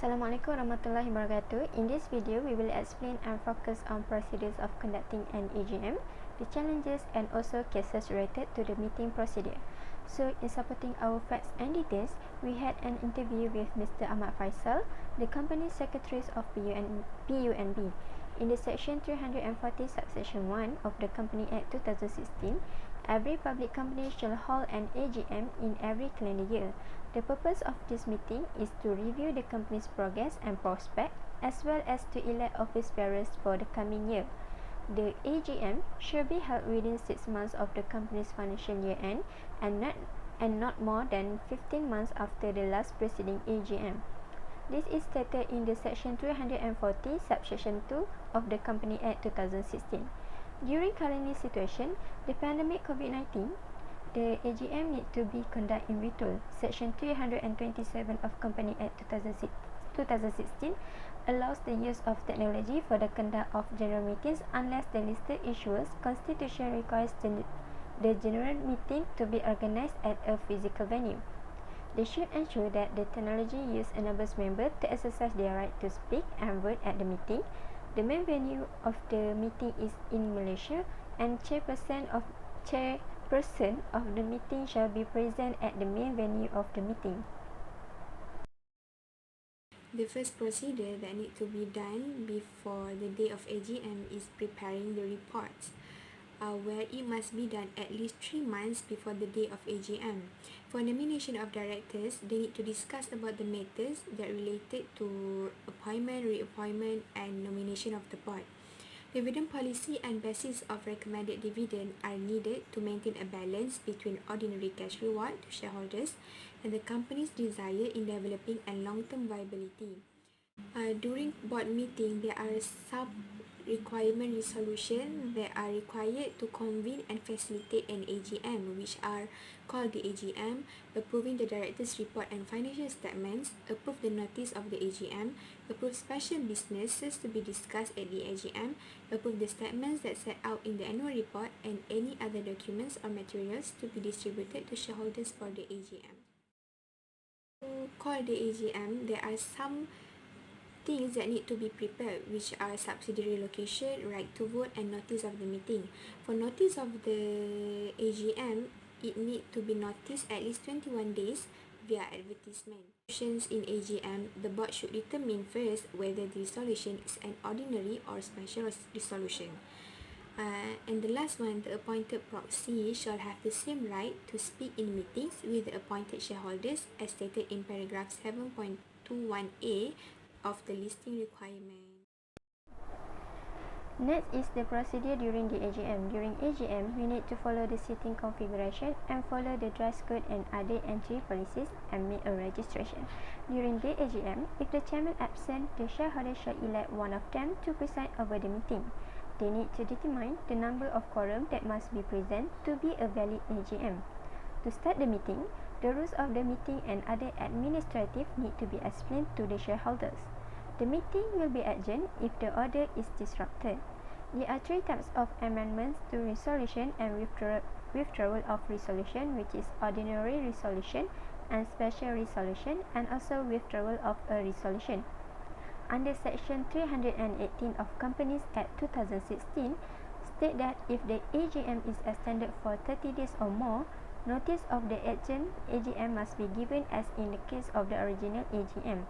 Assalamualaikum warahmatullahi wabarakatuh. In this video, we will explain and focus on procedures of conducting an AGM, the challenges and also cases related to the meeting procedure. So, in supporting our facts and details, we had an interview with Mr. Ahmad Faisal, the company secretary of PUNB. In the section 340 subsection 1 of the Company Act 2016, every public company shall hold an AGM in every calendar year. The purpose of this meeting is to review the company's progress and prospect, as well as to elect office bearers for the coming year. The AGM should be held within 6 months of the company's financial year end and not more than 15 months after the last preceding AGM. This is stated in the section 340 subsection 2 of the Company Act 2016. During current situation, the pandemic COVID-19, the AGM need to be conducted in virtual. Section 327 of Company Act 2016 allows the use of technology for the conduct of general meetings unless the listed issuers constitution requires the general meeting to be organized at a physical venue. They should ensure that the technology used enables members to exercise their right to speak and vote at the meeting. The main venue of the meeting is in Malaysia, and chairperson of the meeting shall be present at the main venue of the meeting. The first procedure that needs to be done before the day of AGM is preparing the reports, where it must be done at least 3 months before the day of AGM. For nomination of directors, they need to discuss about the matters that related to appointment, reappointment, and nomination of the board. Dividend policy and basis of recommended dividend are needed to maintain a balance between ordinary cash reward to shareholders and the company's desire in developing and long-term viability. During board meeting, there are sub-requirement resolution that are required to convene and facilitate an AGM, which are called the AGM, approving the director's report and financial statements, approve the notice of the AGM, approve special businesses to be discussed at the AGM, approve the statements that set out in the annual report, and any other documents or materials to be distributed to shareholders for the AGM. To call the AGM, there are some things that need to be prepared, which are subsidiary location, right to vote, and notice of the meeting. For notice of the AGM, it need to be noticed at least 21 days via advertisement. In AGM, the board should determine first whether the resolution is an ordinary or special resolution. And the last one, the appointed proxy shall have the same right to speak in meetings with the appointed shareholders as stated in paragraph 7.21a of the listing requirement. Next is the procedure during the AGM. During AGM, we need to follow the seating configuration and follow the dress code and other entry policies and make a registration. During the AGM, if the chairman absent, the shareholders shall elect one of them to preside over the meeting. They need to determine the number of quorum that must be present to be a valid AGM. To start the meeting, the rules of the meeting and other administrative need to be explained to the shareholders. The meeting will be adjourned if the order is disrupted. There are 3 types of amendments to resolution and withdrawal of resolution, which is ordinary resolution and special resolution, and also withdrawal of a resolution. Under section 318 of Companies Act 2016, state that if the AGM is extended for 30 days or more, notice of the adjourned AGM must be given as in the case of the original AGM.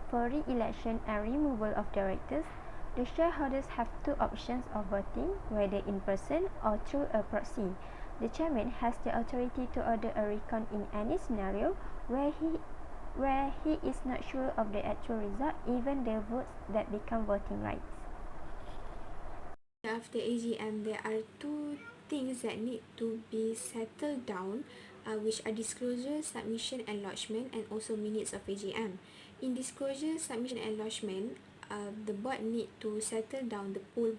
For re-election and removal of directors, the shareholders have 2 options of voting, whether in person or through a proxy. The chairman has the authority to order a recount in any scenario where he is not sure of the actual result, even the votes that become voting rights. After AGM, there are 2 things that need to be settled down, which are disclosure, submission, and lodgement, and also minutes of AGM. In disclosure, submission, and lodgement, the board need to settle down the poll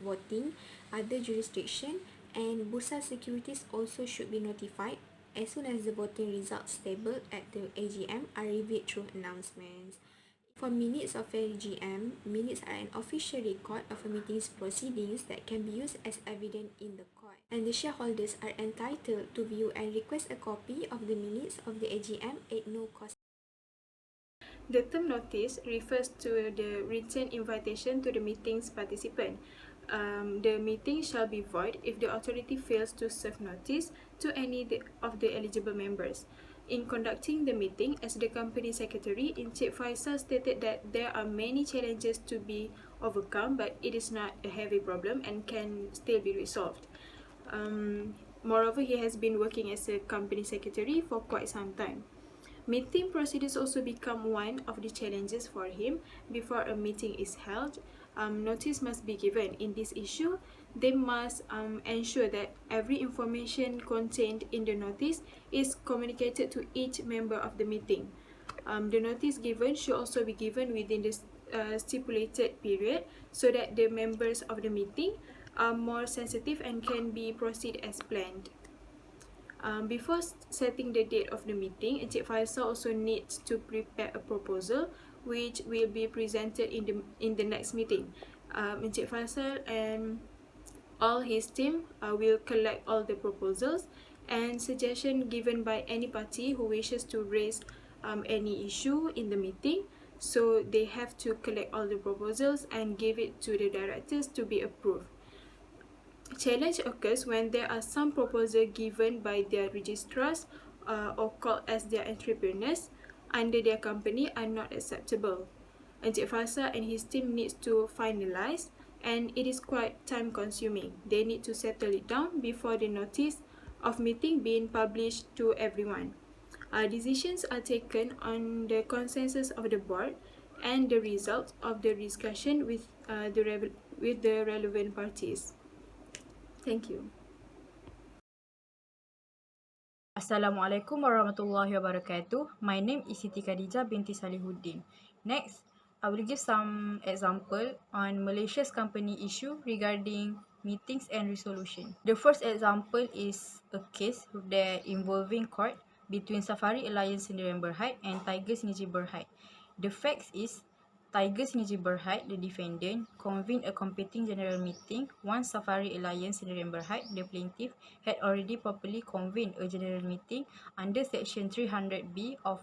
voting, other jurisdiction, and Bursa Securities also should be notified as soon as the voting results tabled at the AGM are reviewed through announcements. For minutes of AGM, minutes are an official record of a meeting's proceedings that can be used as evidence in the court, and the shareholders are entitled to view and request a copy of the minutes of the AGM at no cost. The term notice refers to the written invitation to the meeting's participant. The meeting shall be void if the authority fails to serve notice to any of the eligible members. In conducting the meeting as the company secretary, Encik Faisal stated that there are many challenges to be overcome, but it is not a heavy problem and can still be resolved. Moreover, he has been working as a company secretary for quite some time. Meeting procedures also become one of the challenges for him. Before a meeting is held, notice must be given. In this issue, they must ensure that every information contained in the notice is communicated to each member of the meeting. The notice given should also be given within the stipulated period so that the members of the meeting are more sensitive and can be proceed as planned. Before setting the date of the meeting, Encik Faisal also needs to prepare a proposal which will be presented in the next meeting. Encik Faisal and all his team will collect all the proposals and suggestions given by any party who wishes to raise any issue in the meeting. So they have to collect all the proposals and give it to the directors to be approved. Challenge occurs when there are some proposals given by their registrars or called as their entrepreneurs under their company are not acceptable. Encik Faisal and his team needs to finalise, and it is quite time consuming. They need to settle it down before the notice of meeting being published to everyone. Decisions are taken on the consensus of the board and the results of the discussion with the relevant parties. Thank you. Assalamualaikum warahmatullahi wabarakatuh. My name is Siti Khadijah binti Salihuddin. Next, I will give some example on Malaysia's company issue regarding meetings and resolution. The first example is a case that involving court between Safari Alliance Sdn Bhd and Tiger Synergy Berhad. The facts is Tiger Synergy Berhad, the defendant, convened a competing general meeting once Safari Alliance Sdn Bhd, the plaintiff, had already properly convened a general meeting under Section 300B of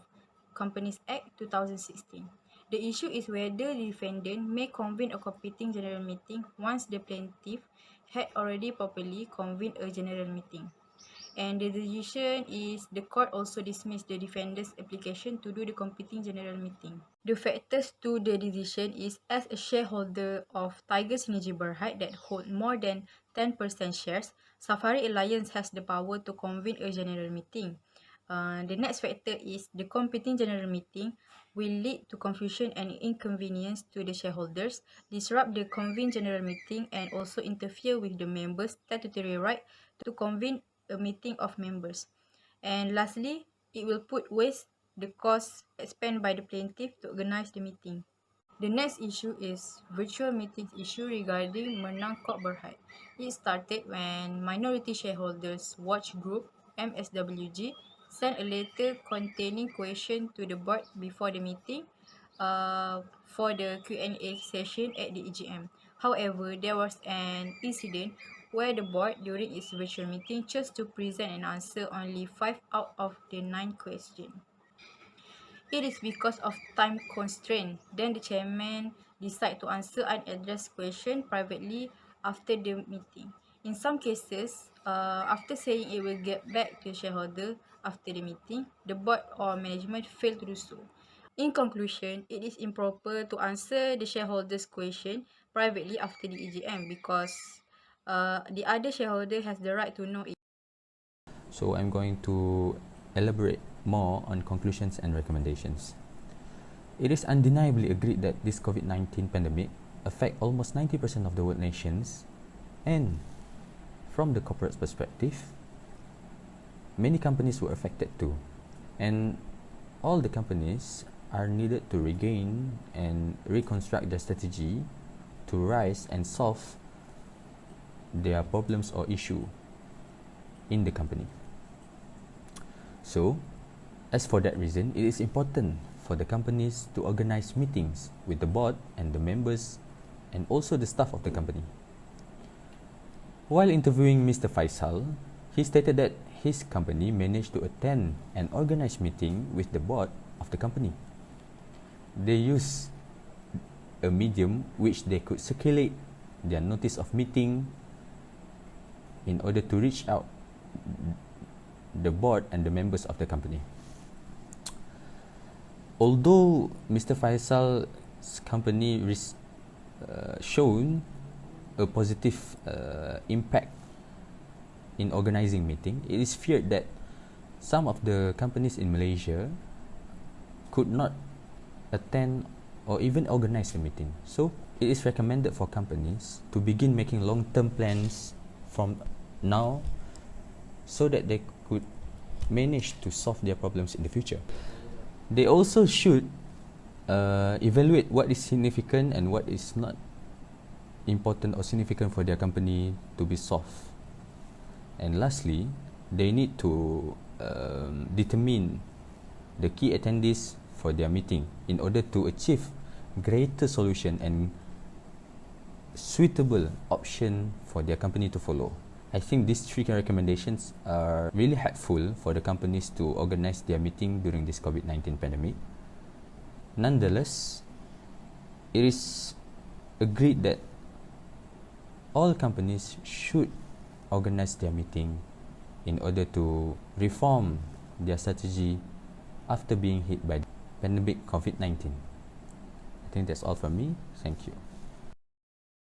Companies Act 2016. The issue is whether the defendant may convene a competing general meeting once the plaintiff had already properly convened a general meeting. And the decision is the court also dismissed the defendant's application to do the competing general meeting. The factors to the decision is as a shareholder of Tiger Synergy Berhad that hold more than 10% shares, Safari Alliance has the power to convene a general meeting. The next factor is the competing general meeting will lead to confusion and inconvenience to the shareholders, disrupt the convened general meeting, and also interfere with the members' statutory right to convene a meeting of members. And lastly, it will put waste the cost spent by the plaintiff to organize the meeting. The next issue is virtual meetings issue regarding Menang Corp Berhad. It started when Minority Shareholders Watch Group MSWG sent a letter containing question to the board before the meeting for the Q&A session at the EGM. However, there was an incident where the board during its virtual meeting chose to present and answer only 5 out of the 9 questions. It is because of time constraint. Then the chairman decide to answer unaddressed question privately after the meeting. In some cases, after saying it will get back to shareholder after the meeting, the board or management failed to do so. In conclusion, it is improper to answer the shareholders' question privately after the EGM because the other shareholder has the right to know it. So I'm going to elaborate more on conclusions and recommendations. It is undeniably agreed that this COVID-19 pandemic affects almost 90% of the world nations, and from the corporate perspective, many companies were affected too, and all the companies are needed to regain and reconstruct their strategy to rise and solve their problems or issue in the company. So, as for that reason, it is important for the companies to organize meetings with the board and the members and also the staff of the company. While interviewing Mr. Faisal, he stated that his company managed to attend an organized meeting with the board of the company. they use a medium which they could circulate their notice of meeting in order to reach out the board and the members of the company. Although Mr. Faisal's company shown a positive impact in organizing meeting, it is feared that some of the companies in Malaysia could not attend or even organize the meeting. So it is recommended for companies to begin making long-term plans from now so that they could manage to solve their problems in the future. They also should evaluate what is significant and what is not important or significant for their company to be solved. And lastly, they need to determine the key attendees for their meeting in order to achieve greater solution and suitable option for their company to follow. I think these three recommendations are really helpful for the companies to organize their meeting during this COVID-19 pandemic. Nonetheless, it is agreed that all companies should organize their meeting in order to reform their strategy after being hit by the pandemic COVID-19. I think that's all from me. Thank you.